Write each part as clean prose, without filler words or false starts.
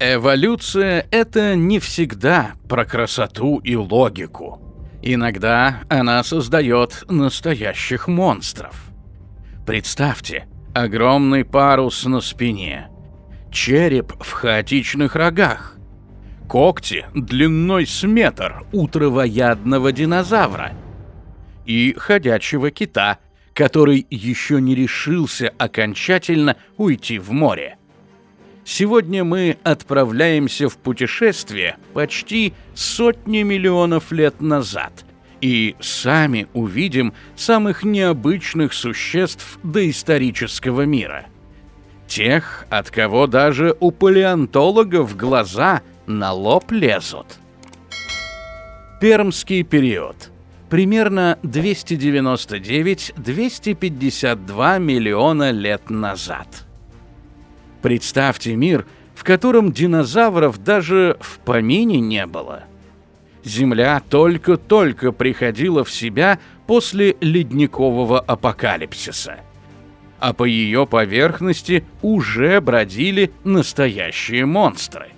Эволюция — это не всегда про красоту и логику. Иногда она создает настоящих монстров. Представьте, огромный парус на спине, череп в хаотичных рогах, когти длиной с метр у травоядного динозавра и ходячего кита, который еще не решился окончательно уйти в море. Сегодня мы отправляемся в путешествие почти сотни миллионов лет назад и сами увидим самых необычных существ доисторического мира. Тех, от кого даже у палеонтологов глаза на лоб лезут. Пермский период. Примерно 299-252 миллиона лет назад. Представьте мир, в котором динозавров даже в помине не было. Земля только-только приходила в себя после ледникового апокалипсиса, а по ее поверхности уже бродили настоящие монстры.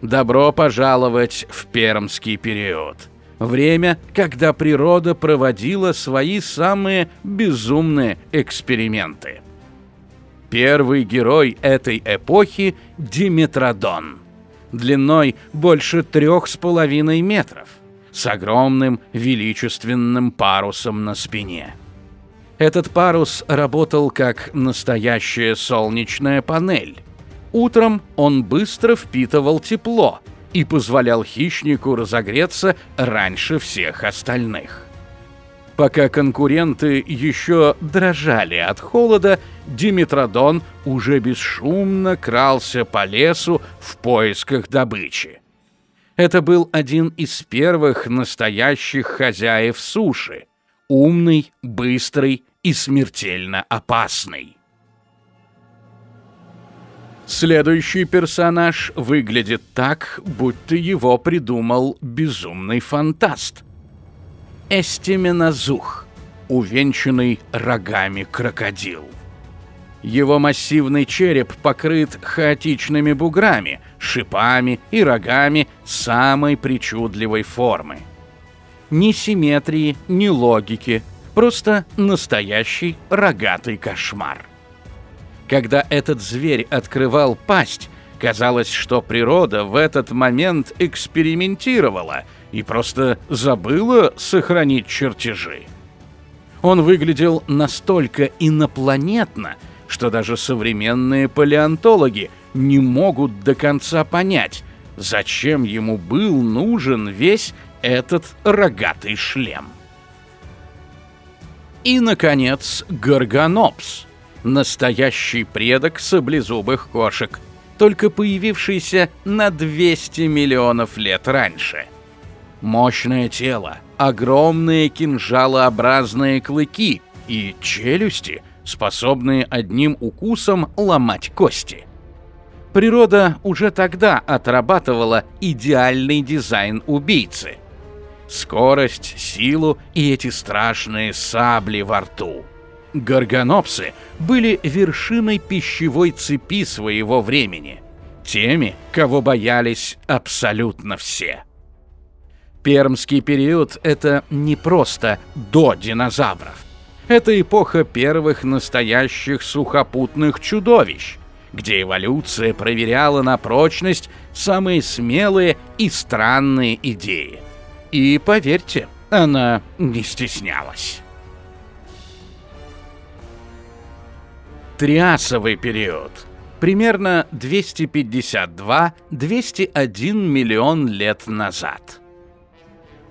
Добро пожаловать в Пермский период. Время, когда природа проводила свои самые безумные эксперименты. Первый герой этой эпохи – Диметродон, длиной больше 3,5 метров, с огромным величественным парусом на спине. Этот парус работал как настоящая солнечная панель. Утром он быстро впитывал тепло и позволял хищнику разогреться раньше всех остальных. Пока конкуренты еще дрожали от холода, Диметродон уже бесшумно крался по лесу в поисках добычи. Это был один из первых настоящих хозяев суши. Умный, быстрый и смертельно опасный. Следующий персонаж выглядит так, будто его придумал безумный фантаст. Эстеминозух, увенчанный рогами крокодил. Его массивный череп покрыт хаотичными буграми, шипами и рогами самой причудливой формы. Ни симметрии, ни логики, просто настоящий рогатый кошмар. Когда этот зверь открывал пасть, казалось, что природа в этот момент экспериментировала и просто забыла сохранить чертежи. Он выглядел настолько инопланетно, что даже современные палеонтологи не могут до конца понять, зачем ему был нужен весь этот рогатый шлем. И, наконец, Горгонопс, настоящий предок саблезубых кошек, только появившийся на 200 миллионов лет раньше. Мощное тело, огромные кинжалообразные клыки и челюсти, способные одним укусом ломать кости. Природа уже тогда отрабатывала идеальный дизайн убийцы. Скорость, силу и эти страшные сабли во рту. Горгонопсы были вершиной пищевой цепи своего времени, теми, кого боялись абсолютно все. Пермский период — это не просто до динозавров. Это эпоха первых настоящих сухопутных чудовищ, где эволюция проверяла на прочность самые смелые и странные идеи. И, поверьте, она не стеснялась. Триасовый период. Примерно 252-201 миллион лет назад.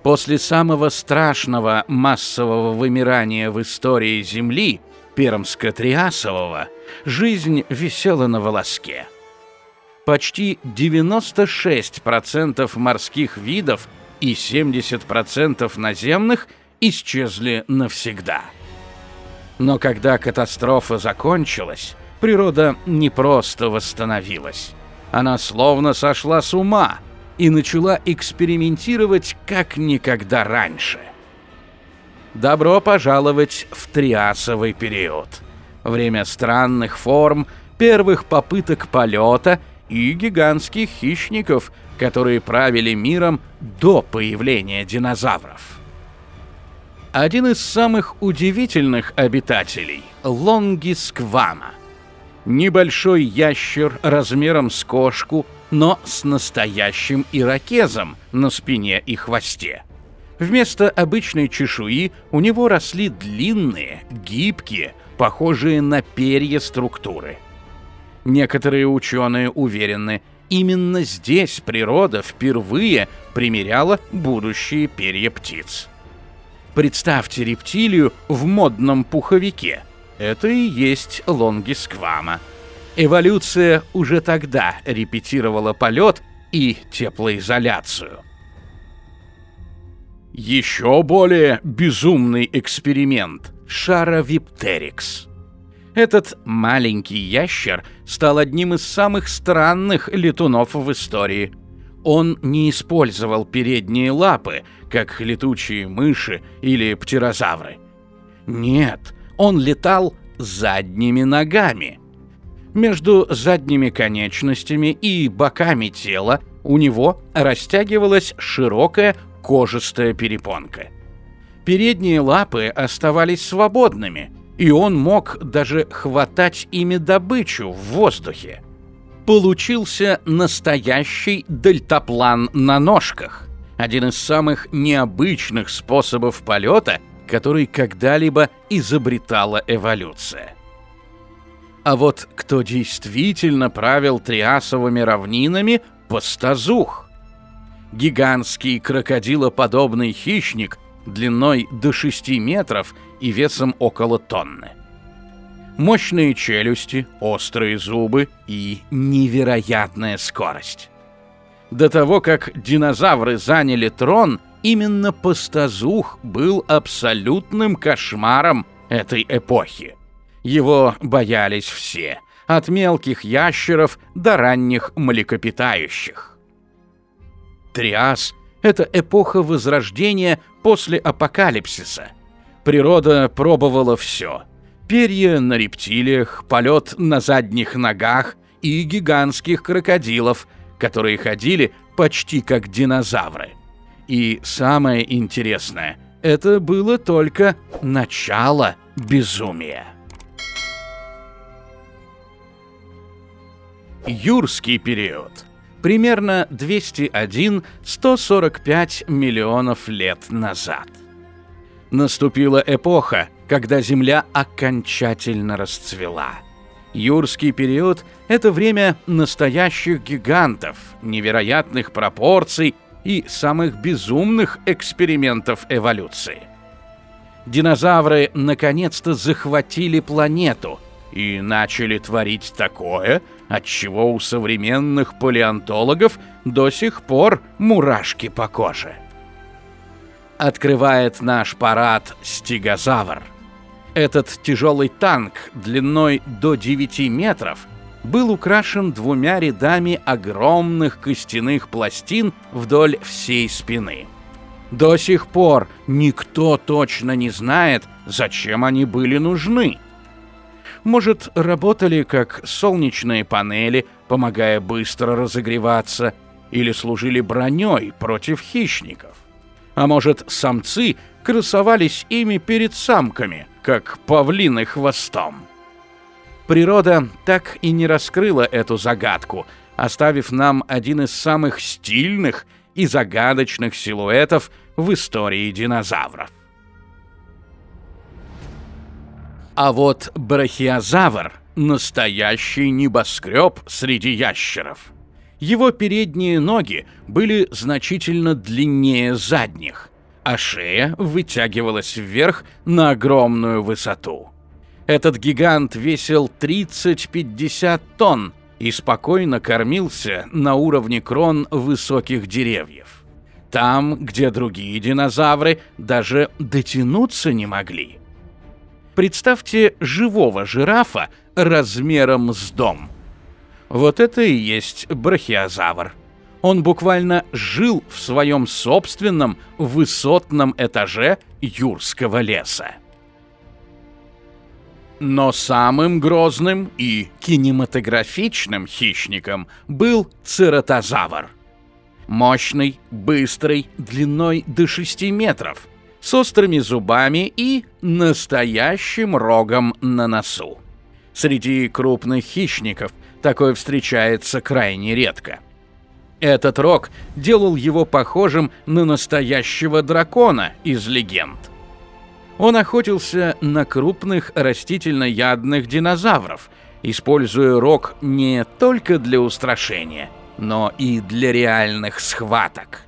После самого страшного массового вымирания в истории Земли, Пермско-Триасового, жизнь висела на волоске. Почти 96% морских видов и 70% наземных исчезли навсегда. Но когда катастрофа закончилась, природа не просто восстановилась. Она словно сошла с ума и начала экспериментировать как никогда раньше. Добро пожаловать в Триасовый период. Время странных форм, первых попыток полета и гигантских хищников, которые правили миром до появления динозавров. Один из самых удивительных обитателей – лонгисквама. Небольшой ящер размером с кошку, но с настоящим ирокезом на спине и хвосте. Вместо обычной чешуи у него росли длинные, гибкие, похожие на перья структуры. Некоторые ученые уверены, именно здесь природа впервые примеряла будущие перья птиц. Представьте рептилию в модном пуховике. Это и есть лонгисквама. Эволюция уже тогда репетировала полет и теплоизоляцию. Еще более безумный эксперимент – Шаровиптерикс. Этот маленький ящер стал одним из самых странных летунов в истории. Он не использовал передние лапы, как летучие мыши или птерозавры. Нет, он летал задними ногами. Между задними конечностями и боками тела у него растягивалась широкая кожистая перепонка. Передние лапы оставались свободными, и он мог даже хватать ими добычу в воздухе. Получился настоящий дельтаплан на ножках, один из самых необычных способов полета, который когда-либо изобретала эволюция. А вот кто действительно правил триасовыми равнинами – пастозух. Гигантский крокодилоподобный хищник длиной до 6 метров и весом около тонны. Мощные челюсти, острые зубы и невероятная скорость. До того, как динозавры заняли трон, именно пастозух был абсолютным кошмаром этой эпохи. Его боялись все, от мелких ящеров до ранних млекопитающих. Триас – это эпоха возрождения после апокалипсиса. Природа пробовала все. Перья на рептилиях, полет на задних ногах и гигантских крокодилов, которые ходили почти как динозавры. И самое интересное – это было только начало безумия. Юрский период. Примерно 201-145 миллионов лет назад. Наступила эпоха, когда Земля окончательно расцвела. Юрский период – это время настоящих гигантов, невероятных пропорций и самых безумных экспериментов эволюции. Динозавры наконец-то захватили планету и начали творить такое, от чего у современных палеонтологов до сих пор мурашки по коже. Открывает наш парад стегозавр. Этот тяжелый танк длиной до 9 метров был украшен 2 рядами огромных костяных пластин вдоль всей спины. До сих пор никто точно не знает, зачем они были нужны. Может, работали как солнечные панели, помогая быстро разогреваться, или служили броней против хищников. А может, самцы красовались ими перед самками, как павлины хвостом. Природа так и не раскрыла эту загадку, оставив нам один из самых стильных и загадочных силуэтов в истории динозавров. А вот брахиозавр – настоящий небоскреб среди ящеров. Его передние ноги были значительно длиннее задних, а шея вытягивалась вверх на огромную высоту. Этот гигант весил 30-50 тонн и спокойно кормился на уровне крон высоких деревьев. Там, где другие динозавры даже дотянуться не могли. Представьте живого жирафа размером с дом. Вот это и есть брахиозавр. Он буквально жил в своем собственном высотном этаже юрского леса. Но самым грозным и кинематографичным хищником был цератозавр. Мощный, быстрый, длиной до 6 метров, с острыми зубами и настоящим рогом на носу. Среди крупных хищников такой встречается крайне редко. Этот рог делал его похожим на настоящего дракона из легенд. Он охотился на крупных растительноядных динозавров, используя рог не только для устрашения, но и для реальных схваток.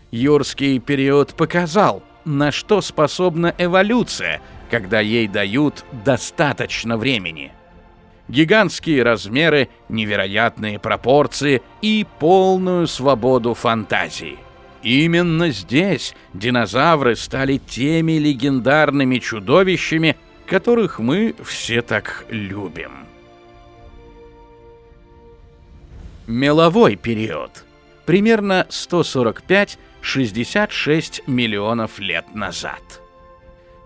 Юрский период показал, на что способна эволюция, когда ей дают достаточно времени. Гигантские размеры, невероятные пропорции и полную свободу фантазии. Именно здесь динозавры стали теми легендарными чудовищами, которых мы все так любим. Меловой период. Примерно 145-66 миллионов лет назад.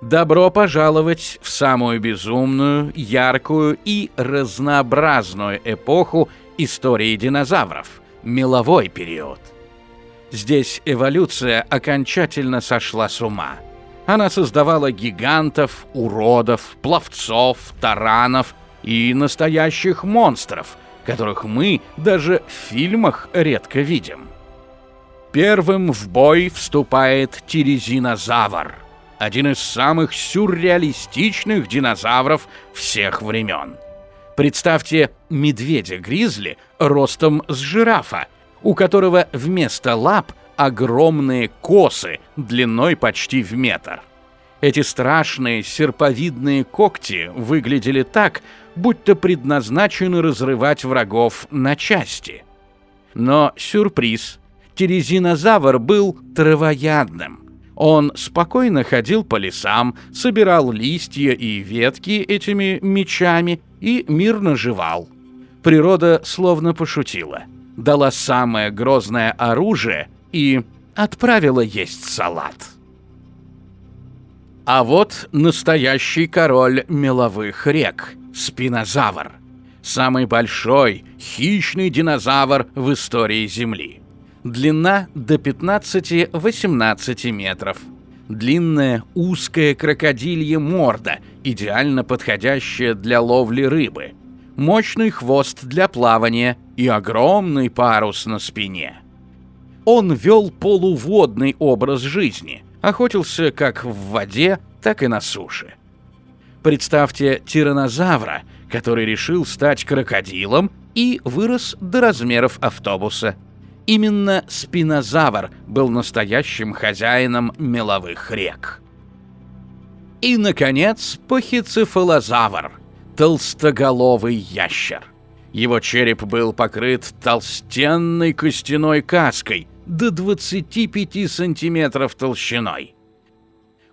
Добро пожаловать в самую безумную, яркую и разнообразную эпоху истории динозавров – меловой период. Здесь эволюция окончательно сошла с ума. Она создавала гигантов, уродов, пловцов, таранов и настоящих монстров, которых мы даже в фильмах редко видим. Первым в бой вступает тирезинозавр, один из самых сюрреалистичных динозавров всех времен. Представьте медведя-гризли ростом с жирафа, у которого вместо лап огромные косы длиной почти в метр. Эти страшные серповидные когти выглядели так, будто предназначены разрывать врагов на части. Но сюрприз. Тирезинозавр был травоядным. Он спокойно ходил по лесам, собирал листья и ветки этими мечами и мирно жевал. Природа словно пошутила, дала самое грозное оружие и отправила есть салат. А вот настоящий король меловых рек – спинозавр. Самый большой, хищный динозавр в истории Земли. Длина до 15-18 метров. Длинная узкая крокодилья морда, идеально подходящая для ловли рыбы. Мощный хвост для плавания и огромный парус на спине. Он вел полуводный образ жизни, охотился как в воде, так и на суше. Представьте тираннозавра, который решил стать крокодилом и вырос до размеров автобуса. Именно спинозавр был настоящим хозяином меловых рек. И, наконец, пахицефалозавр – толстоголовый ящер. Его череп был покрыт толстенной костяной каской до 25 сантиметров толщиной.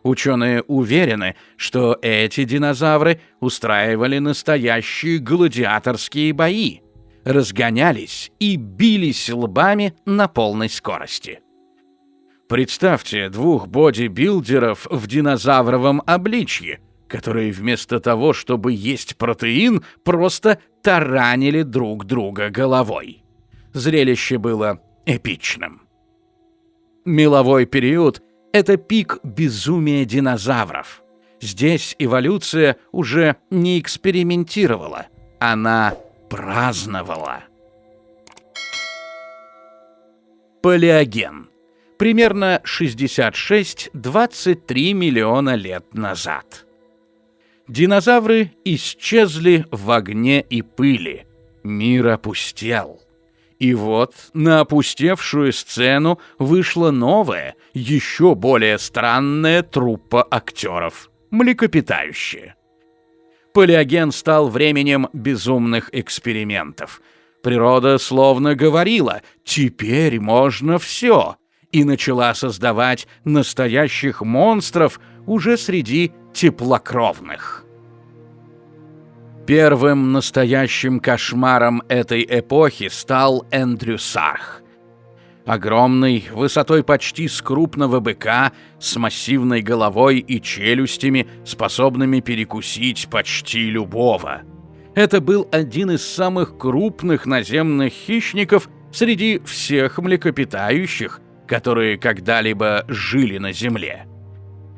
Ученые уверены, что эти динозавры устраивали настоящие гладиаторские бои, разгонялись и бились лбами на полной скорости. Представьте двух бодибилдеров в динозавровом обличье, которые вместо того, чтобы есть протеин, просто таранили друг друга головой. Зрелище было эпичным. Меловой период — это пик безумия динозавров. Здесь эволюция уже не экспериментировала, она праздновала. Палеоген. Примерно 66-23 миллиона лет назад. Динозавры исчезли в огне и пыли. Мир опустел. И вот на опустевшую сцену вышла новая, еще более странная труппа актеров – млекопитающие. Палеоген стал временем безумных экспериментов. Природа словно говорила «теперь можно все», и начала создавать настоящих монстров уже среди теплокровных. Первым настоящим кошмаром этой эпохи стал эндрюсарх. Огромный, высотой почти с крупного быка, с массивной головой и челюстями, способными перекусить почти любого. Это был один из самых крупных наземных хищников среди всех млекопитающих, которые когда-либо жили на Земле.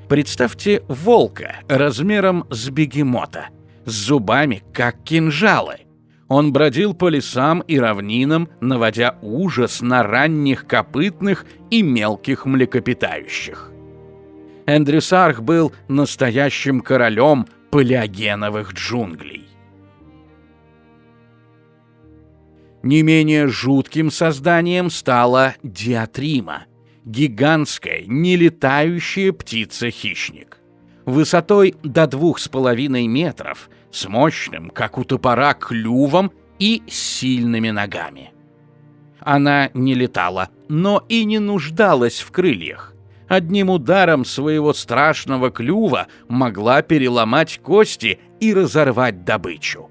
Представьте волка размером с бегемота, с зубами, как кинжалы. Он бродил по лесам и равнинам, наводя ужас на ранних копытных и мелких млекопитающих. Эндрюсарх был настоящим королем палеогеновых джунглей. Не менее жутким созданием стала диатрима, гигантская, нелетающая птица-хищник. Высотой до 2,5 метров, с мощным, как у топора, клювом и сильными ногами. Она не летала, но и не нуждалась в крыльях. Одним ударом своего страшного клюва могла переломать кости и разорвать добычу.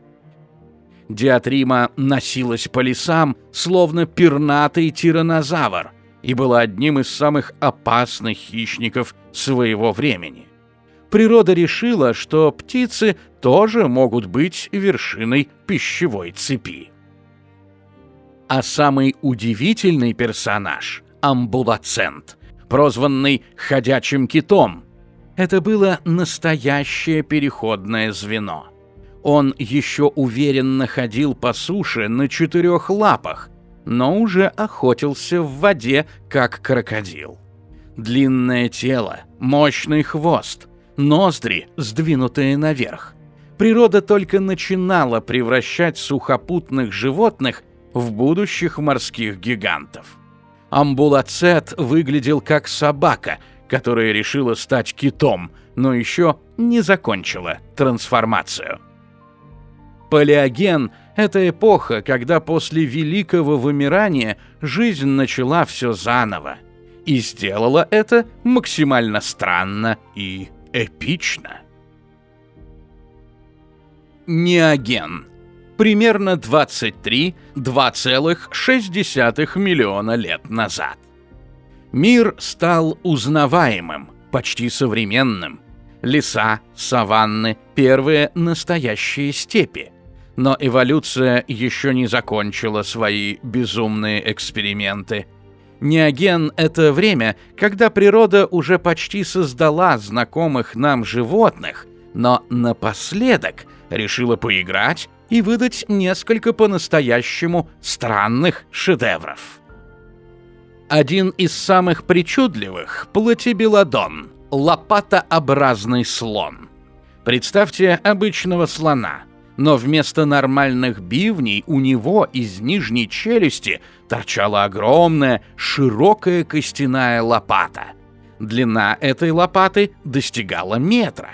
Диатрима носилась по лесам, словно пернатый тираннозавр, и была одним из самых опасных хищников своего времени. Природа решила, что птицы тоже могут быть вершиной пищевой цепи. А самый удивительный персонаж – амбулацент, прозванный «ходячим китом», это было настоящее переходное звено. Он еще уверенно ходил по суше на 4 лапах, но уже охотился в воде, как крокодил. Длинное тело, мощный хвост, ноздри, сдвинутые наверх. Природа только начинала превращать сухопутных животных в будущих морских гигантов. Амбулацет выглядел как собака, которая решила стать китом, но еще не закончила трансформацию. Палеоген – это эпоха, когда после великого вымирания жизнь начала все заново. И сделала это максимально странно и эпично. Неоген. Примерно 23,2,6 миллиона лет назад. Мир стал узнаваемым, почти современным. Леса, саванны, первые настоящие степи. Но эволюция еще не закончила свои безумные эксперименты. Неоген — это время, когда природа уже почти создала знакомых нам животных, но напоследок решила поиграть и выдать несколько по-настоящему странных шедевров. Один из самых причудливых — платибелодон, лопатообразный слон. Представьте обычного слона, но вместо нормальных бивней у него из нижней челюсти торчала огромная, широкая костяная лопата. Длина этой лопаты достигала метра.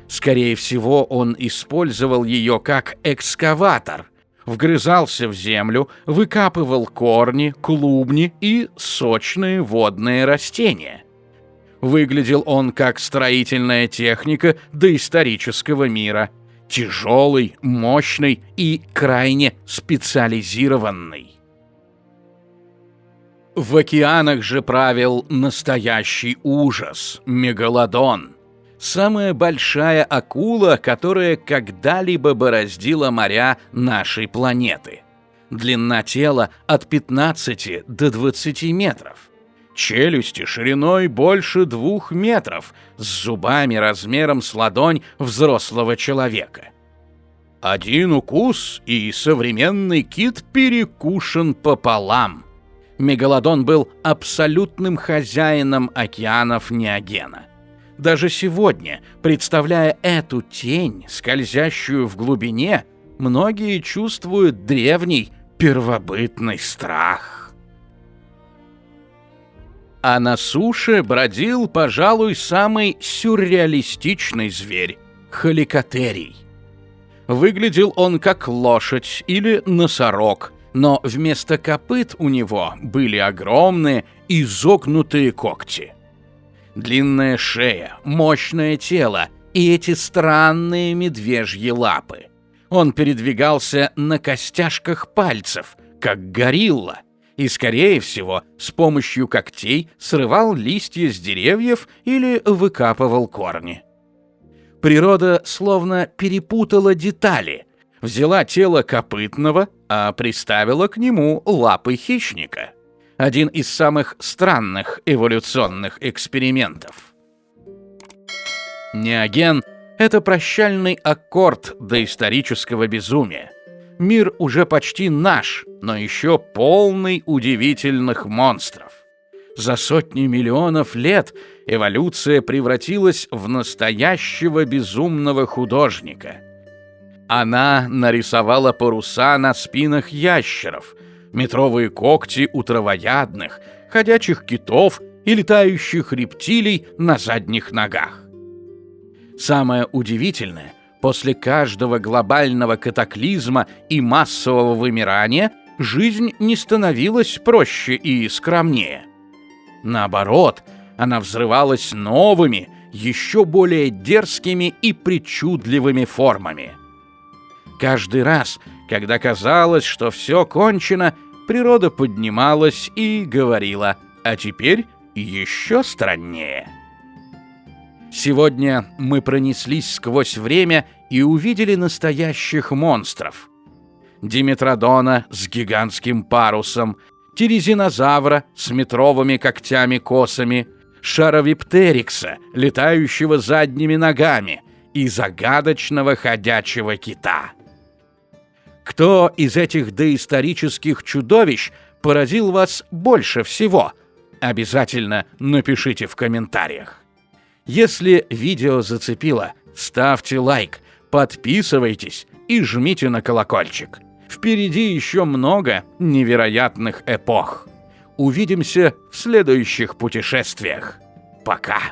Скорее всего, он использовал ее как экскаватор. Вгрызался в землю, выкапывал корни, клубни и сочные водные растения. Выглядел он как строительная техника доисторического мира. Тяжелый, мощный и крайне специализированный. В океанах же правил настоящий ужас – мегалодон. Самая большая акула, которая когда-либо бороздила моря нашей планеты. Длина тела от 15 до 20 метров. Челюсти шириной больше 2 метров, с зубами размером с ладонь взрослого человека. Один укус, и современный кит перекушен пополам. Мегалодон был абсолютным хозяином океанов Неогена. Даже сегодня, представляя эту тень, скользящую в глубине, многие чувствуют древний первобытный страх. А на суше бродил, пожалуй, самый сюрреалистичный зверь – халикотерий. Выглядел он как лошадь или носорог, но вместо копыт у него были огромные изогнутые когти. Длинная шея, мощное тело и эти странные медвежьи лапы. Он передвигался на костяшках пальцев, как горилла. и, скорее всего, с помощью когтей срывал листья с деревьев или выкапывал корни. Природа словно перепутала детали, взяла тело копытного, а приставила к нему лапы хищника. Один из самых странных эволюционных экспериментов. Неоген — это прощальный аккорд доисторического безумия. Мир уже почти наш, но еще полный удивительных монстров. За сотни миллионов лет эволюция превратилась в настоящего безумного художника. Она нарисовала паруса на спинах ящеров, метровые когти у травоядных, ходячих китов и летающих рептилий на задних ногах. Самое удивительное, после каждого глобального катаклизма и массового вымирания жизнь не становилась проще и скромнее. Наоборот, она взрывалась новыми, еще более дерзкими и причудливыми формами. Каждый раз, когда казалось, что все кончено, природа поднималась и говорила: «А теперь еще страннее». Сегодня мы пронеслись сквозь время и увидели настоящих монстров. Диметродона с гигантским парусом, тирезинозавра с метровыми когтями-косами, шаровиптерикса, летающего задними ногами, и загадочного ходячего кита. Кто из этих доисторических чудовищ поразил вас больше всего? Обязательно напишите в комментариях. Если видео зацепило, ставьте лайк, подписывайтесь и жмите на колокольчик. Впереди еще много невероятных эпох. Увидимся в следующих путешествиях. Пока!